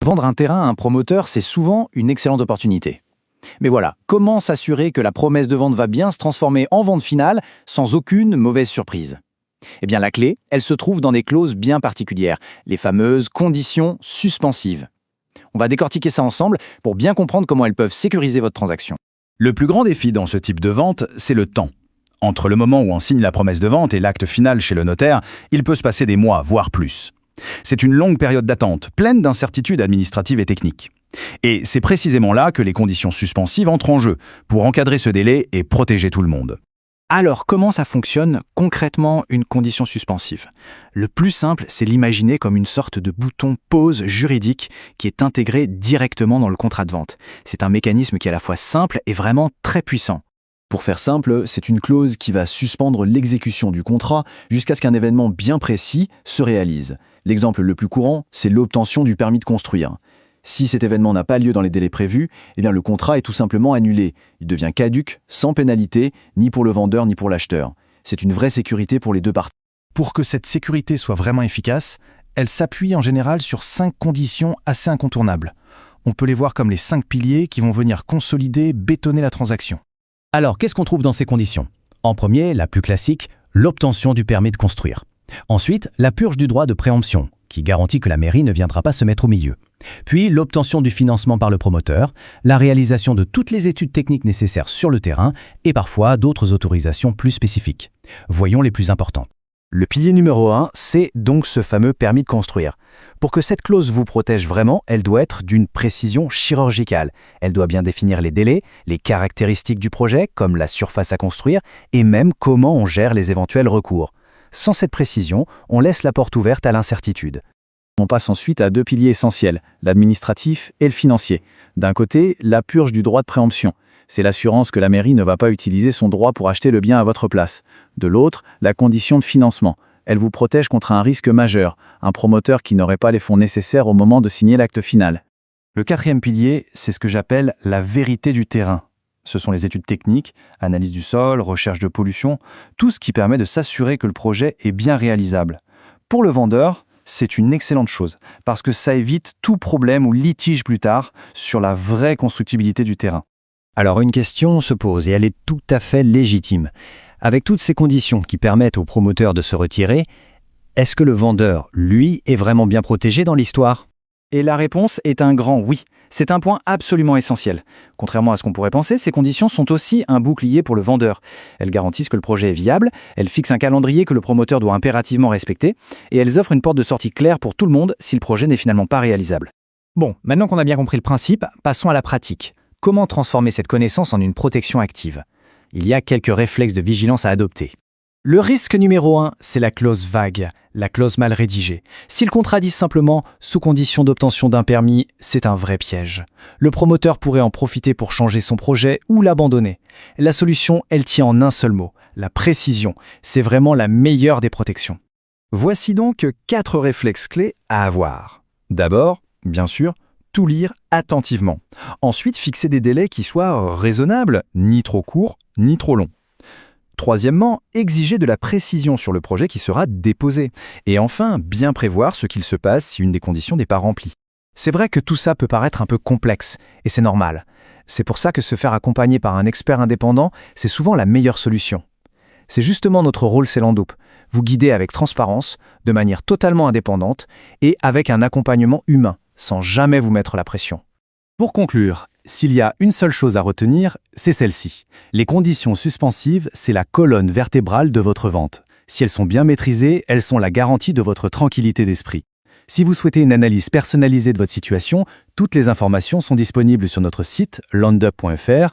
Vendre un terrain à un promoteur, c'est souvent une excellente opportunité. Mais voilà, comment s'assurer que la promesse de vente va bien se transformer en vente finale sans aucune mauvaise surprise? Eh bien, la clé, elle se trouve dans des clauses bien particulières, les fameuses conditions suspensives. On va décortiquer ça ensemble pour bien comprendre comment elles peuvent sécuriser votre transaction. Le plus grand défi dans ce type de vente, c'est le temps. Entre le moment où on signe la promesse de vente et l'acte final chez le notaire, il peut se passer des mois, voire plus. C'est une longue période d'attente, pleine d'incertitudes administratives et techniques. Et c'est précisément là que les conditions suspensives entrent en jeu, pour encadrer ce délai et protéger tout le monde. Alors, comment ça fonctionne concrètement une condition suspensive? Le plus simple, c'est l'imaginer comme une sorte de bouton pause juridique qui est intégré directement dans le contrat de vente. C'est un mécanisme qui est à la fois simple et vraiment très puissant. Pour faire simple, c'est une clause qui va suspendre l'exécution du contrat jusqu'à ce qu'un événement bien précis se réalise. L'exemple le plus courant, c'est l'obtention du permis de construire. Si cet événement n'a pas lieu dans les délais prévus, eh bien le contrat est tout simplement annulé. Il devient caduc, sans pénalité, ni pour le vendeur ni pour l'acheteur. C'est une vraie sécurité pour les deux parties. Pour que cette sécurité soit vraiment efficace, elle s'appuie en général sur 5 conditions assez incontournables. On peut les voir comme les 5 piliers qui vont venir consolider, bétonner la transaction. Alors, qu'est-ce qu'on trouve dans ces conditions? En premier, la plus classique, l'obtention du permis de construire. Ensuite, la purge du droit de préemption, qui garantit que la mairie ne viendra pas se mettre au milieu. Puis, l'obtention du financement par le promoteur, la réalisation de toutes les études techniques nécessaires sur le terrain et parfois d'autres autorisations plus spécifiques. Voyons les plus importantes. Le pilier numéro 1, c'est donc ce fameux permis de construire. Pour que cette clause vous protège vraiment, elle doit être d'une précision chirurgicale. Elle doit bien définir les délais, les caractéristiques du projet, comme la surface à construire, et même comment on gère les éventuels recours. Sans cette précision, on laisse la porte ouverte à l'incertitude. On passe ensuite à 2 piliers essentiels, l'administratif et le financier. D'un côté, la purge du droit de préemption. C'est l'assurance que la mairie ne va pas utiliser son droit pour acheter le bien à votre place. De l'autre, la condition de financement. Elle vous protège contre un risque majeur, un promoteur qui n'aurait pas les fonds nécessaires au moment de signer l'acte final. Le 4e pilier, c'est ce que j'appelle la vérité du terrain. Ce sont les études techniques, analyse du sol, recherche de pollution, tout ce qui permet de s'assurer que le projet est bien réalisable. Pour le vendeur, c'est une excellente chose, parce que ça évite tout problème ou litige plus tard sur la vraie constructibilité du terrain. Alors une question se pose et elle est tout à fait légitime. Avec toutes ces conditions qui permettent au promoteur de se retirer, est-ce que le vendeur, lui, est vraiment bien protégé dans l'histoire? Et la réponse est un grand oui. C'est un point absolument essentiel. Contrairement à ce qu'on pourrait penser, ces conditions sont aussi un bouclier pour le vendeur. Elles garantissent que le projet est viable, elles fixent un calendrier que le promoteur doit impérativement respecter, et elles offrent une porte de sortie claire pour tout le monde si le projet n'est finalement pas réalisable. Bon, maintenant qu'on a bien compris le principe, passons à la pratique. Comment transformer cette connaissance en une protection active? Il y a quelques réflexes de vigilance à adopter. Le risque numéro 1, c'est la clause vague, la clause mal rédigée. Si le contrat dit simplement « sous condition d'obtention d'un permis », c'est un vrai piège. Le promoteur pourrait en profiter pour changer son projet ou l'abandonner. La solution, elle tient en un seul mot, la précision. C'est vraiment la meilleure des protections. Voici donc 4 réflexes clés à avoir. D'abord, bien sûr, tout lire attentivement. Ensuite, fixer des délais qui soient raisonnables, ni trop courts, ni trop longs. Troisièmement, exiger de la précision sur le projet qui sera déposé. Et enfin, bien prévoir ce qu'il se passe si une des conditions n'est pas remplie. C'est vrai que tout ça peut paraître un peu complexe, et c'est normal. C'est pour ça que se faire accompagner par un expert indépendant, c'est souvent la meilleure solution. C'est justement notre rôle Cellandoup, vous guider avec transparence, de manière totalement indépendante, et avec un accompagnement humain, sans jamais vous mettre la pression. Pour conclure, s'il y a une seule chose à retenir, c'est celle-ci. Les conditions suspensives, c'est la colonne vertébrale de votre vente. Si elles sont bien maîtrisées, elles sont la garantie de votre tranquillité d'esprit. Si vous souhaitez une analyse personnalisée de votre situation, toutes les informations sont disponibles sur notre site landup.fr